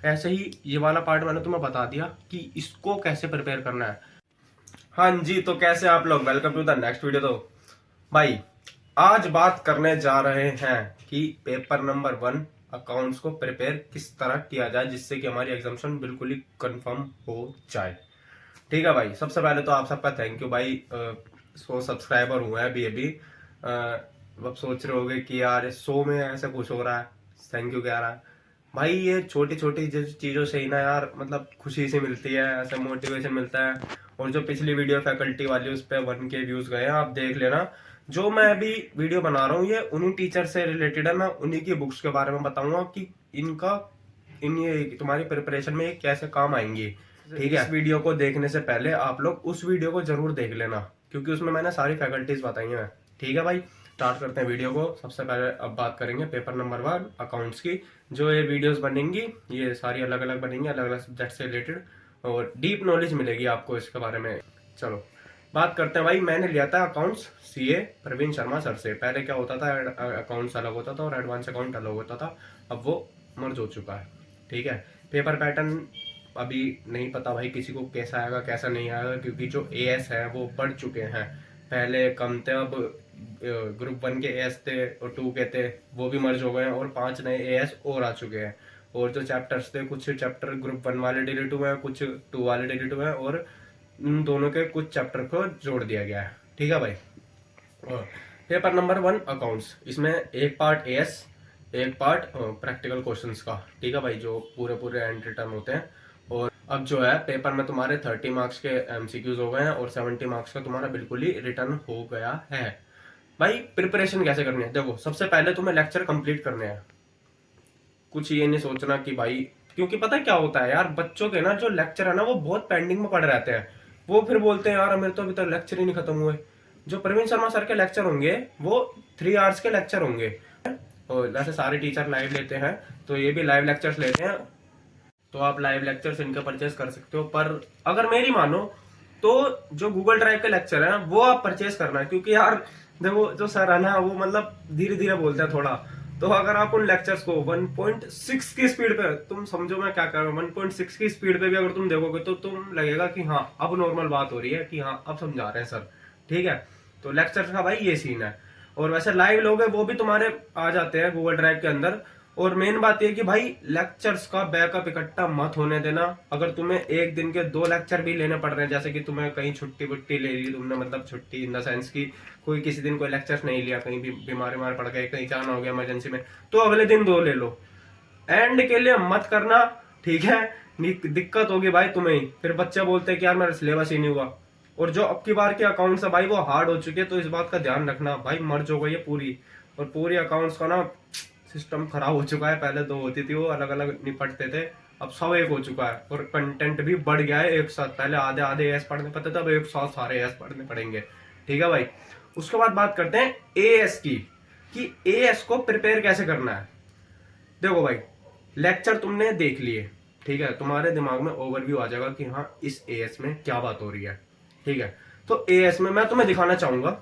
ऐसे ही ये वाला पार्ट मैंने तुम्हें बता दिया कि इसको कैसे प्रिपेयर करना है। हाँ जी, तो कैसे आप लोग, welcome to the next video. तो भाई आज बात करने जा रहे हैं कि पेपर नंबर 1 अकाउंट्स को प्रिपेयर किस तरह किया जाए जिससे कि हमारी एग्जामिनेशन बिल्कुल ही कंफर्म हो जाए। ठीक है भाई, सबसे पहले तो आप सबका थैंक यू भाई। 100 सब्सक्राइबर हुए हैं अभी। अब सोच रहे होगे कि यार 100 में ऐसा कुछ हो रहा है, थैंक यू कह रहा है भाई। ये छोटी छोटी चीजों से ही ना यार मतलब खुशी सी मिलती है, ऐसा मोटिवेशन मिलता है। और जो पिछली वीडियो फैकल्टी वाली उस पर 1K व्यूज गए हैं, आप देख लेना। जो मैं अभी वीडियो बना रहा हूँ ये उन्हीं टीचर से रिलेटेड है। मैं उन्हीं की बुक्स के बारे में बताऊंगा कि इनका इन ये तुम्हारी प्रिपरेशन में ये कैसे काम आएंगी। ठीक है, इस वीडियो को देखने से पहले आप लोग उस वीडियो को जरूर देख लेना क्योंकि उसमें मैंने सारी फैकल्टीज बताई हैं। ठीक है भाई, स्टार्ट करते हैं वीडियो को। सबसे पहले अब बात करेंगे पेपर नंबर 1 अकाउंट्स की। जो ये वीडियोस बनेंगी ये सारी अलग अलग बनेंगी, अलग अलग सब्जेक्ट से रिलेटेड, और डीप नॉलेज मिलेगी आपको इसके बारे में। चलो बात करते हैं भाई। मैंने लिया था accounts CA Praveen Sharma sir से। पहले क्या होता था, अकाउंट्स अलग होता था और एडवांस अकाउंट अलग होता था। अब वो मर्ज हो चुका है। ठीक है, पेपर पैटर्न अभी नहीं पता भाई किसी को कैसा आएगा कैसा नहीं आएगा, क्योंकि जो एएस है वो बढ़ चुके हैं। पहले कम थे, अब ग्रुप 1 के एएस थे और 2 के थे, वो भी मर्ज हो गए हैं और 5 नए एएस और आ चुके हैं। और जो चैप्टर्स थे, कुछ चैप्टर ग्रुप 1 वाले डिलीट हुए हैं, कुछ 2 वाले डिलीट हुए हैं, और इन दोनों के कुछ चैप्टर को जोड़ दिया गया है। ठीक है भाई। पेपर नंबर 1 अकाउंट्स, इसमें एक पार्ट एएस, एक पार्ट प्रैक्टिकल क्वेश्चंस का। ठीक है भाई, जो पूरे पूरे एंड रिटर्न होते हैं। और अब जो है पेपर में तुम्हारे 30 मार्क्स के एमसीक्यूज हो गए हैं और 70 मार्क्स का तुम्हारा बिल्कुल ही रिटर्न हो गया है। भाई प्रिपरेशन कैसे करनी है, देखो सबसे पहले तुम्हें लेक्चर कंप्लीट करने हैं। कुछ ये नहीं सोचना कि भाई, क्योंकि पता क्या होता है यार, बच्चों के ना जो लेक्चर है ना वो बहुत पेंडिंग में पड़े रहते हैं। वो फिर बोलते हैं यार मेरे तो अभी तक लेक्चर ही नहीं खत्म हुए। जो प्रवीण शर्मा सर के लेक्चर होंगे वो 3 आवर्स के लेक्चर होंगे। और वैसे सारे टीचर लाइव लेते हैं, तो ये भी लाइव लेक्चर्स लेते हैं, तो आप लाइव लेक्चर्स इनका परचेस कर सकते हो। पर अगर मेरी मानो तो जो गूगल ड्राइव के लेक्चर है वो आप परचेस करना, क्योंकि यार देखो जो सर है ना वो मतलब धीरे धीरे बोलते हैं थोड़ा। तो अगर आप उन लेक्चर्स को 1.6 की स्पीड पे, तुम समझो मैं क्या कर रहा हूँ, 1.6 की स्पीड पे भी अगर तुम देखोगे तो तुम लगेगा कि हाँ अब नॉर्मल बात हो रही है, कि हाँ अब समझा रहे हैं सर। ठीक है, तो लेक्चर का भाई ये सीन है। और वैसे लाइव लोग हैं वो भी तुम्हारे आ जाते हैं गूगल ड्राइव के अंदर। और मेन बात यह कि भाई लेक्चर्स का बैकअप इकट्ठा मत होने देना। अगर तुम्हें एक दिन के 2 लेक्चर भी लेने पड़ रहे हैं, जैसे कि तुम्हें कहीं छुट्टी वुट्टी ले ली तुमने, मतलब छुट्टी इन द सेंस की कोई किसी दिन कोई लेक्चर्स नहीं लिया, कहीं भी बीमार पड़ गए, कहीं जाना हो गया इमरजेंसी में, तो अगले दिन 2 ले लो। एंड के लिए मत करना, ठीक है। दिक्कत होगी भाई तुम्हें ही, फिर बच्चे बोलते हैं कि यार मेरा सिलेबस ही नहीं हुआ। और जो अब की बार के अकाउंट्स है भाई वो हार्ड हो चुके हैं, तो इस बात का ध्यान रखना भाई, मर्ज हो गई है पूरी। और पूरी अकाउंट्स का ना सिस्टम खराब हो चुका है। पहले 2 होती थी वो अलग अलग निपटते थे, अब सब एक हो चुका है। और कंटेंट भी बढ़ गया है एक साथ, पहले आधे आधे एस पढ़ने पड़ते थे, अब एक साथ सारे एस पढ़ने पड़ेंगे। ठीक है भाई, उसके बाद बात करते हैं एएस की, कि एएस को प्रिपेयर कैसे करना है। देखो भाई लेक्चर तुमने देख लिए, ठीक है, तुम्हारे दिमाग में ओवरव्यू आ जाएगा कि हाँ इस एएस में क्या बात हो रही है। ठीक है, तो एएस में मैं तुम्हें दिखाना चाहूंगा,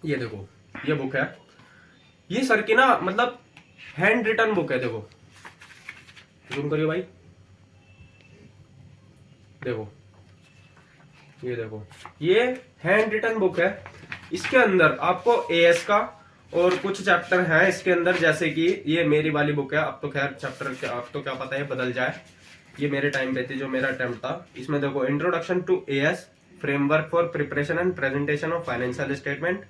ये देखो ये बुक है, ये सर की ना मतलब हैंड रिटन बुक है। देखो जूम करिए भाई, देखो ये देखो, ये हैंड रिटन बुक है। इसके अंदर आपको एएस का और कुछ चैप्टर हैं इसके अंदर, जैसे कि ये मेरी वाली बुक है। अब तो खैर चैप्टर अब तो क्या पता है बदल जाए, ये मेरे टाइम पे थी जो मेरा अटेम्प्ट था। इसमें देखो introduction to AS, framework for preparation and presentation of financial statement,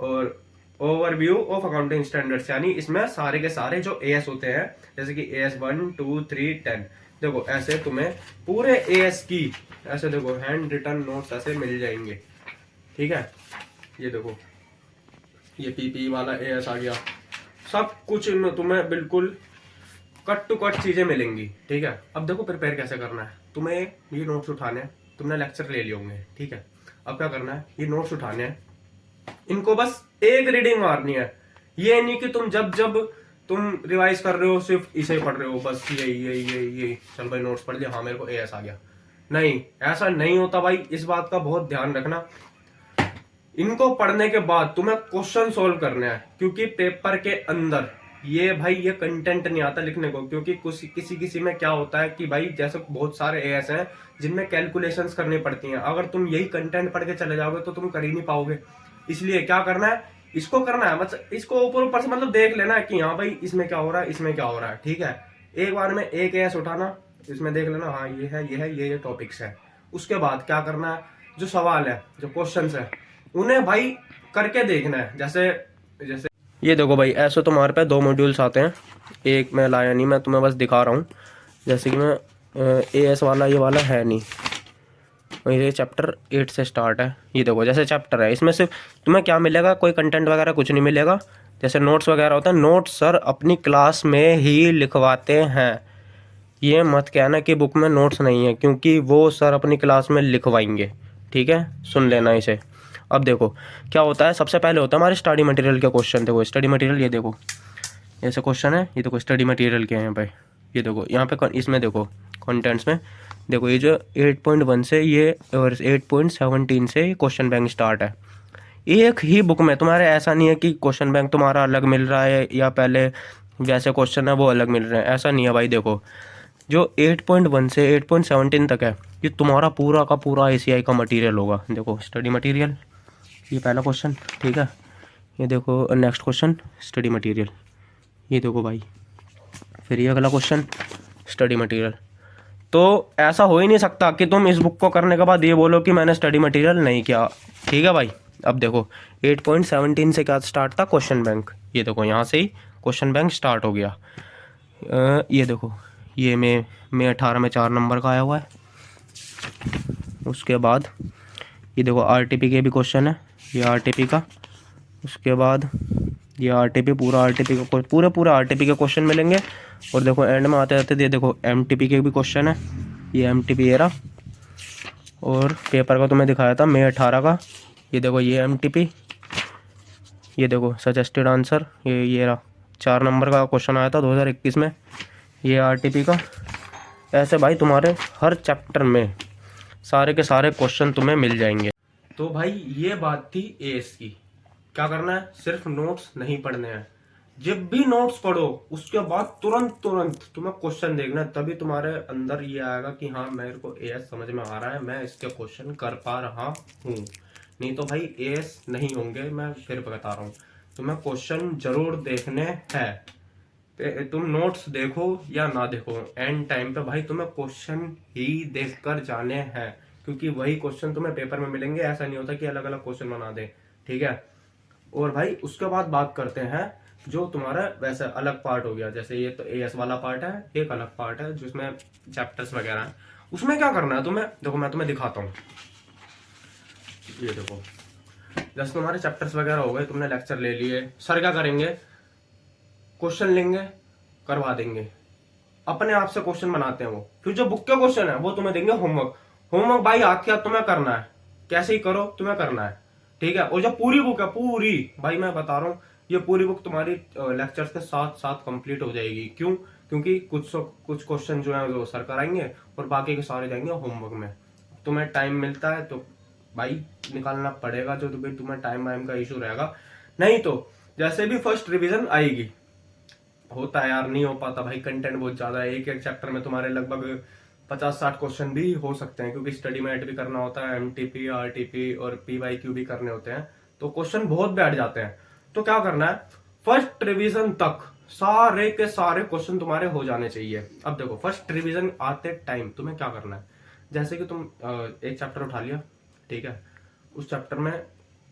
और ओवरव्यू ऑफ अकाउंटिंग स्टैंडर्ड्स। यानी इसमें सारे के सारे जो एएस होते हैं, जैसे कि एएस 1 2 3 10, देखो ऐसे तुम्हें पूरे एएस की ऐसे देखो हैंड रिटन नोट्स ऐसे मिल जाएंगे। ठीक है, ये देखो ये पीपी वाला एएस आ गया, सब कुछ इनमें तुम्हें बिल्कुल कट टू कट चीजें मिलेंगी। ठीक है, अब देखो प्रिपेयर कैसे करना है। तुम्हें ये नोट्स उठाने हैं, तुमने लेक्चर ले लिए होंगे, ठीक है, अब क्या करना है, ये नोट्स उठाने हैं, इनको बस एक रीडिंग मारनी है। ये नहीं कि तुम जब जब तुम रिवाइज कर रहे हो सिर्फ इसे पढ़ रहे हो, बस ये चल भाई नोट्स पढ़ लिया, हाँ मेरे को एएस आ गया। नहीं, ऐसा नहीं होता भाई, इस बात का बहुत ध्यान रखना। इनको पढ़ने के बाद तुम्हें क्वेश्चन सोल्व करने हैं, क्योंकि पेपर के अंदर ये भाई ये कंटेंट नहीं आता लिखने को, क्योंकि कुछ किसी किसी में क्या होता है कि भाई जैसे बहुत सारे एएस हैं जिनमें कैलकुलेशंस करनी पड़ती हैं, अगर तुम यही कंटेंट पढ़ के चले जाओगे तो तुम कर ही नहीं पाओगे। इसलिए क्या करना है, इसको करना है, मतलब इसको ऊपर ऊपर से मतलब देख लेना है कि हाँ भाई इसमें क्या हो रहा है, इसमें क्या हो रहा है, ठीक है। एक बार में एक एएस उठाना, इसमें देख लेना हाँ ये है, ये है, ये टॉपिक्स है। उसके बाद क्या करना है, जो सवाल है, जो क्वेश्चन है, उन्हें भाई करके देखना है। जैसे जैसे ये देखो भाई, ऐसे तुम्हारे पे 2 मॉड्यूल्स आते हैं, एक मैं लाया नहीं, मैं तुम्हें बस दिखा रहा हूँ। जैसे कि मैं एएस वाला ये वाला है नहीं, ये चैप्टर 8 से स्टार्ट है। ये देखो जैसे चैप्टर है, इसमें सिर्फ तुम्हें क्या मिलेगा, कोई कंटेंट वगैरह कुछ नहीं मिलेगा। जैसे नोट्स वगैरह होता है, नोट्स सर अपनी क्लास में ही लिखवाते हैं। ये मत कहना कि बुक में नोट्स नहीं है, क्योंकि वो सर अपनी क्लास में लिखवाएंगे, ठीक है, सुन लेना इसे। अब देखो क्या होता है, सबसे पहले होता है हमारे स्टडी मटेरियल के क्वेश्चन। देखो स्टडी मटेरियल, ये देखो ऐसे क्वेश्चन है, ये देखो स्टडी मटेरियल के हैं यहाँ पे। ये देखो यहाँ पे इसमें देखो कंटेंट्स में देखो, ये जो 8.1 से ये और 8.17 से क्वेश्चन बैंक स्टार्ट है। एक ही बुक में तुम्हारे, ऐसा नहीं है कि क्वेश्चन बैंक तुम्हारा अलग मिल रहा है या पहले वैसे क्वेश्चन है वो अलग मिल रहे हैं, ऐसा नहीं है भाई। देखो जो 8.1 से 8.17 तक है, ये तुम्हारा पूरा का पूरा ACI का मटेरियल होगा। देखो स्टडी मटेरियल, ये पहला क्वेश्चन, ठीक है। ये देखो नेक्स्ट क्वेश्चन स्टडी मटेरियल, ये देखो भाई, फिर ये अगला क्वेश्चन स्टडी मटेरियल। तो ऐसा हो ही नहीं सकता कि तुम इस बुक को करने के बाद ये बोलो कि मैंने स्टडी मटेरियल नहीं किया, ठीक है भाई। अब देखो 8.17 से क्या स्टार्ट था, क्वेश्चन बैंक। ये देखो यहाँ से ही क्वेश्चन बैंक स्टार्ट हो गया। ये देखो ये में 18 में 4 नंबर का आया हुआ है। उसके बाद ये देखो RTP के भी क्वेश्चन है, ये RTP का। उसके बाद ये RTP, पूरा RTP का पूरे RTP के क्वेश्चन मिलेंगे। और देखो एंड में आते आते ये देखो MTP के भी क्वेश्चन है, ये MTP एरा। और पेपर का तुम्हें दिखाया था मई 18 का, ये देखो ये MTP। ये देखो सजेस्टेड आंसर, ये रहा 4 नंबर का क्वेश्चन आया था 2021 में, ये RTP का। ऐसे भाई तुम्हारे हर चैप्टर में सारे के सारे क्वेश्चन तुम्हें मिल जाएंगे। तो भाई ये बात थी एएस की। क्या करना है, सिर्फ नोट्स नहीं पढ़ने हैं। जब भी नोट्स पढ़ो उसके बाद तुरंत तुम्हें क्वेश्चन देखना है, तभी तुम्हारे अंदर ये आएगा कि हाँ मेरे को एएस समझ में आ रहा है, मैं इसके क्वेश्चन कर पा रहा हूँ। नहीं तो भाई एएस नहीं होंगे, मैं फिर बता रहा हूँ। तुम्हें क्वेश्चन जरूर देखने हैं, तुम नोट्स देखो या ना देखो, एंड टाइम पे भाई तुम्हें क्वेश्चन ही देखकर जाने हैं, क्योंकि वही क्वेश्चन तुम्हें पेपर में मिलेंगे। ऐसा नहीं होता कि अलग अलग क्वेश्चन बना दे, ठीक है। और भाई उसके बाद बात करते हैं जो तुम्हारा वैसे अलग पार्ट हो गया। जैसे ये तो एएस वाला पार्ट है, एक अलग पार्ट है जिसमें चैप्टर्स वगैरह हैं। उसमें क्या करना है तुम्हें, देखो मैं तुम्हें दिखाता हूँ। ये देखो जैसे तुम्हारे चैप्टर्स वगैरह हो गए, तुमने लेक्चर ले लिए, सर क्या करेंगे, क्वेश्चन लेंगे, करवा देंगे, अपने आप से क्वेश्चन बनाते हैं वो। फिर जो बुक के क्वेश्चन है वो तुम्हें देंगे होमवर्क। होमवर्क भाई हाथ के हाथ तुम्हें करना है, कैसे ही करो तुम्हें करना है, ठीक है। और जो पूरी बुक है, पूरी भाई मैं बता रहा हूँ, ये पूरी बुक तुम्हारी लेक्चर्स के साथ साथ कंप्लीट हो जाएगी। क्यों, क्योंकि कुछ क्वेश्चन जो है वो सर कराएंगे और बाकी के सारे जाएंगे होमवर्क में। तुम्हें टाइम मिलता है तो भाई निकालना पड़ेगा, जो तुम्हें टाइम वाइम का इशू रहेगा। नहीं तो जैसे भी फर्स्ट रिविजन आएगी, होता है यार, नहीं हो पाता भाई, कंटेंट बहुत ज्यादा है। एक एक चैप्टर में तुम्हारे लगभग 50-60 क्वेश्चन भी हो सकते हैं, क्योंकि स्टडी मैट भी करना होता है, MTP RTP और PYQ भी करने होते हैं, तो क्वेश्चन बहुत बैठ जाते हैं। तो क्या करना है, फर्स्ट रिवीजन तक सारे के सारे क्वेश्चन तुम्हारे हो जाने चाहिए। अब देखो फर्स्ट रिवीजन आते टाइम तुम्हें क्या करना है, जैसे कि तुम एक चैप्टर उठा लिया, ठीक है, उस चैप्टर में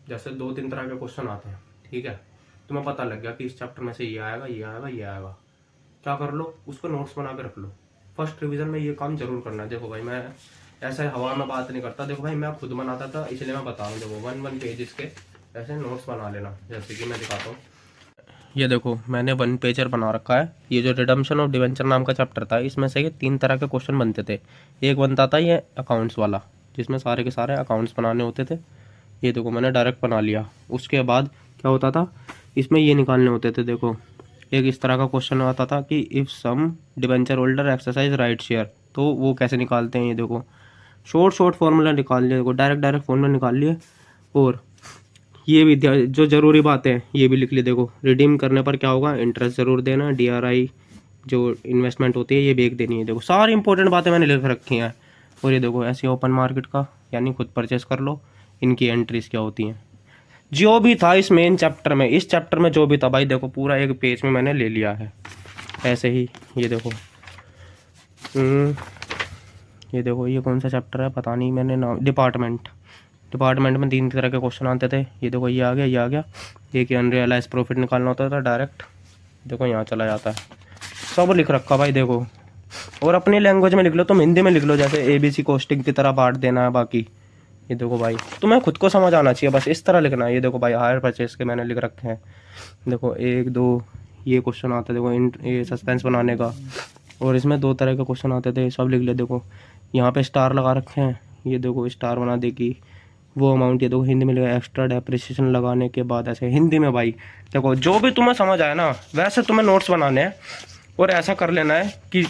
जैसे 2-3 तरह के क्वेश्चन आते हैं, ठीक है, तुम्हें पता लग गया कि इस चैप्टर में से ये आएगा, ये आएगा, ये आएगा, क्या कर लो, उसको नोट्स बना के रख लो। फर्स्ट रिवीजन में ये काम जरूर करना है। देखो भाई मैं ऐसे हवा में बात नहीं करता, देखो भाई मैं खुद बनाता था, इसलिए मैं बता रहा हूँ। देखो 1 पेजेस के ऐसे नोट्स बना लेना, जैसे कि मैं दिखाता हूँ। ये देखो मैंने 1 पेजर बना रखा है। ये जो रिडम्पशन ऑफ डिवेंचर नाम का चैप्टर था, इसमें से ये 3 तरह के क्वेश्चन बनते थे। एक बनता था ये अकाउंट्स वाला, जिसमें सारे के सारे अकाउंट्स बनाने होते थे। ये देखो मैंने डायरेक्ट बना लिया। उसके बाद क्या होता था, इसमें ये निकालने होते थे। देखो एक इस तरह का क्वेश्चन आता था कि if some debenture holder exercise right share, तो वो कैसे निकालते हैं। ये देखो शॉर्ट फॉर्मूला निकाल लिए, देखो डायरेक्ट फॉर्मूला निकाल लिए। और ये भी जो ज़रूरी बातें हैं ये भी लिख ली। देखो रिडीम करने पर क्या होगा, इंटरेस्ट ज़रूर देना, DRI जो इन्वेस्टमेंट होती है ये भी एक देनी है। देखो सारी इंपॉर्टेंट बातें मैंने लिख रखी हैं। और ये देखो ऐसे ओपन मार्केट का यानी खुद परचेस कर लो, इनकी एंट्रीज क्या होती हैं। जो भी था इस मेन चैप्टर में, इस चैप्टर में जो भी था भाई देखो पूरा एक पेज में मैंने ले लिया है ऐसे ही। ये देखो ये देखो ये कौन सा चैप्टर है पता नहीं, मैंने नाम डिपार्टमेंट में 3 तरह के क्वेश्चन आते थे। ये देखो ये आ गया, ये आ गया। एक अनरियलाइज प्रॉफिट निकालना होता था डायरेक्ट, देखो यहाँ चला जाता है। सब लिख रखा भाई देखो, और अपनी लैंग्वेज में लिख लो, तुम हिंदी में लिख लो, जैसे ABC कोस्टिंग की तरह बांट देना है। बाकी ये देखो भाई तुम्हें खुद को समझ आना चाहिए, बस इस तरह लिखना है। ये देखो भाई हायर परचेस के मैंने लिख रखे हैं। देखो 1 2 ये क्वेश्चन आता है, देखो ये सस्पेंस बनाने का, और इसमें 2 तरह के क्वेश्चन आते थे, सब लिख ले। देखो यहाँ पे स्टार लगा रखे हैं, ये देखो स्टार बना देगी वो अमाउंट। ये देखो हिंदी में लिखा एक्स्ट्रा डेप्रिसिएशन लगाने के बाद, ऐसे हिंदी में भाई देखो जो भी तुम्हें समझ आए ना वैसे तुम्हें नोट्स बनाने हैं। और ऐसा कर लेना है कि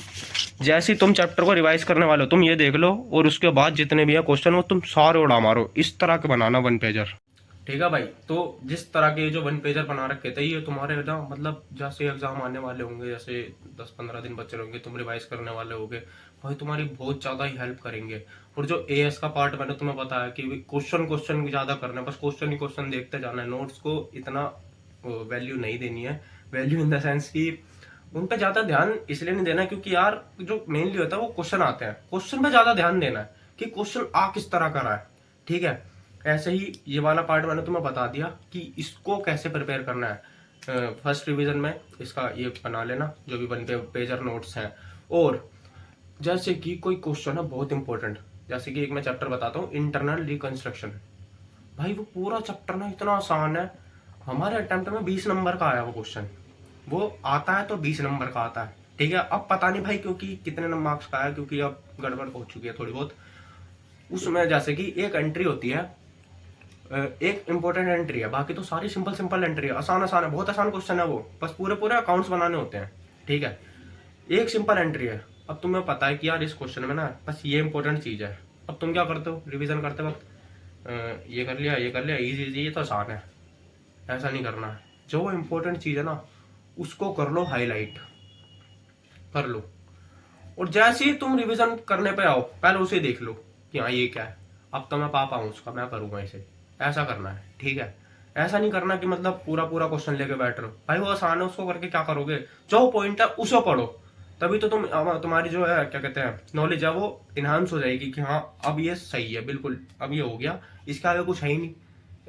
जैसे ही तुम चैप्टर को रिवाइज करने वाले हो तुम ये देख लो, और उसके बाद जितने भी है क्वेश्चन वो तुम सारे उड़ा मारो, इस तरह के बनाना 1 पेजर। ठीक है भाई, तो जिस तरह के जो 1 पेजर बना रखे थे ये तुम्हारे ना मतलब जैसे एग्जाम आने वाले होंगे, जैसे 10-15 दिन बचे होंगे, तुम रिवाइज करने वाले होगे भाई, तुम्हारी बहुत ज़्यादा ही हेल्प करेंगे। और जो AS का पार्ट मैंने तुम्हें बताया कि क्वेश्चन ज़्यादा करना है, बस क्वेश्चन ही क्वेश्चन देखते जाना है, नोट्स को इतना वैल्यू नहीं देनी है। वैल्यू इन द सेंस कि उन पे ज़्यादा ध्यान इसलिए नहीं देना क्योंकि यार जो मेनली होता है वो क्वेश्चन आते हैं, क्वेश्चन पे ज़्यादा ध्यान देना है कि क्वेश्चन आ किस तरह का रहा है। ठीक है, ऐसे ही ये वाला पार्ट मैंने तुम्हें बता दिया कि इसको कैसे प्रिपेयर करना है। फर्स्ट रिवीजन में इसका ये बना लेना जो भी 1 पेजर नोट्स हैं। और जैसे कि कोई क्वेश्चन है बहुत इंपॉर्टेंट, जैसे कि एक मैं चैप्टर बताता हूँ इंटरनल रिकंस्ट्रक्शन, भाई वो पूरा चैप्टर ना इतना आसान है। हमारे अटेम्प्ट में 20 नंबर का आया वो क्वेश्चन, वो आता है तो 20 नंबर का आता है। ठीक है, अब पता नहीं भाई क्योंकि कितने मार्क्स का है, क्योंकि अब गड़बड़ हो चुकी है थोड़ी बहुत उसमें। जैसे कि एक एंट्री होती है, एक इंपॉर्टेंट एंट्री है, बाकी तो सारी सिंपल एंट्री है, आसान है, बहुत आसान क्वेश्चन है वो, बस पूरे अकाउंट्स बनाने होते हैं। ठीक है, एक सिंपल एंट्री है। अब तुम्हें पता है कि यार इस क्वेश्चन में ना बस ये इंपॉर्टेंट चीज़ है, अब तुम क्या करते हो रिवीजन करते वक्त, ये कर लिया इजी ये तो आसान है। ऐसा नहीं करना है, जो इंपॉर्टेंट चीज़ है ना उसको कर लो, हाईलाइट कर लो, और जैसे ही तुम रिवीजन करने पे आओ पहले उसे देख लो कि हाँ ये क्या है, अब तो मैं पापा हूँ उसका, मैं करूँगा इसे, ऐसा करना है। ठीक है, ऐसा नहीं करना कि मतलब पूरा क्वेश्चन लेके बैठ रहे हो, भाई वो आसान है उसको करके क्या करोगे, जो पॉइंट है उसे पढ़ो, तभी तो तुम्हारी जो है क्या कहते हैं नॉलेज है वो इन्हांस हो जाएगी कि हाँ अब ये सही है, बिल्कुल अब ये हो गया, इसके आगे कुछ है ही नहीं।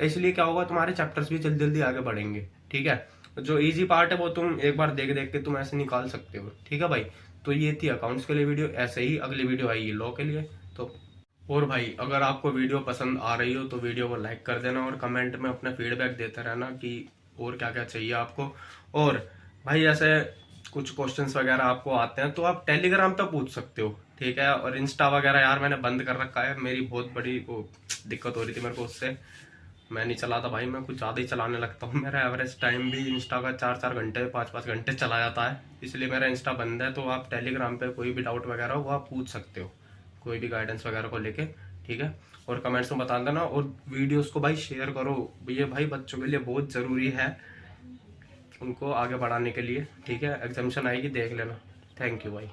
इसलिए क्या होगा, तुम्हारे चैप्टर्स भी जल्दी जल्दी आगे बढ़ेंगे। ठीक है, जो इजी पार्ट है वो तुम एक बार देख देख के तुम ऐसे निकाल सकते हो। ठीक है भाई, तो ये थी अकाउंट्स के लिए वीडियो, ऐसे ही अगली वीडियो आएगी लॉ के लिए। तो और भाई अगर आपको वीडियो पसंद आ रही हो तो वीडियो को लाइक कर देना, और कमेंट में अपना फीडबैक देते रहना कि और क्या क्या चाहिए आपको। और भाई ऐसे कुछ क्वेश्चंस वगैरह आपको आते हैं तो आप टेलीग्राम पे पूछ सकते हो। ठीक है, और इंस्टा वगैरह यार मैंने बंद कर रखा है, मेरी बहुत बड़ी वो दिक्कत हो रही थी मेरे को उससे, मैं नहीं चलाता भाई, मैं कुछ ज़्यादा ही चलाने लगता हूँ, मेरा एवरेज टाइम भी इंस्टा का 4-4 घंटे 5-5 घंटे चला जाता है, इसलिए मेरा इंस्टा बंद है। तो आप टेलीग्राम पे कोई भी डाउट वगैरह हो वो आप पूछ सकते हो, कोई भी गाइडेंस वगैरह को लेके। ठीक है, और कमेंट्स में बता देना, और वीडियोस को भाई शेयर करो, ये भाई बच्चों के लिए बहुत ज़रूरी है, उनको आगे बढ़ाने के लिए। ठीक है, एग्जामिशन आएगी देख लेना। थैंक यू भाई।